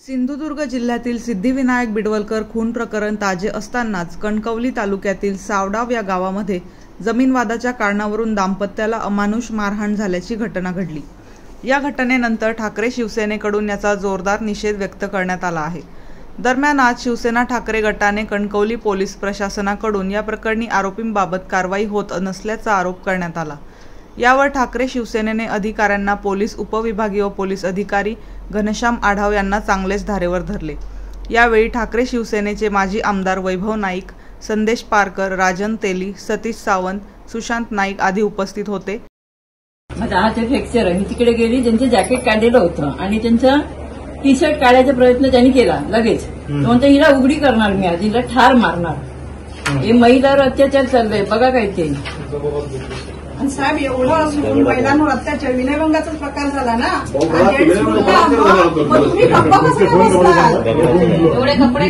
सिंधुदुर्ग जिल्ह्यातील सिद्धिविनायक बिडवलकर खून प्रकरण ताजे असतानाच कणकवली तालुक्यातील सावडाव या गावामध्ये जमीन वादाच्या कारणावरून दाम्पत्याला अमानुष मारहाण झाल्याची घटना घडली। या घटनेनंतर ठाकरे शिवसेनेकडून याचा जोरदार निषेध व्यक्त करण्यात आला आहे। दरम्यान आज शिवसेना ठाकरे गटाने कणकवली पोलीस प्रशासनाकडून या प्रकरणी आरोपींबाबत कारवाई होत नसल्याचा आरोप करण्यात आला। यावर ठाकरे शिवसेनेने अधिकाऱ्यांना पोलीस उपविभागीय पोलीस अधिकारी घनश्याम आढाव यांना चांगलेच धारेवर धरले। यावेळी ठाकरे शिवसेनेचे माजी आमदार वैभव नाईक, संदेश पारकर, राजन तेली, सतीश सावंत, सुशांत नाईक आदी उपस्थित होते। माझा हात फ्रॅक्चर मी तिकडे गेली, त्यांचे जॅकेट काढलेलं होतं आणि त्यांचा टी शर्ट काढायचा प्रयत्न त्यांनी केला। लगेच म्हणतो हिला उघडी करणार मी, आज हिला ठार मारणार। हे महिलावर अत्याचार चाललंय बघा काय ते। आणि साहेब एवढं असून महिलांवर अत्याचार विनयभंगाचाच प्रकार झाला ना। तुम्ही गप्पा कसं बसला? एवढे कपडे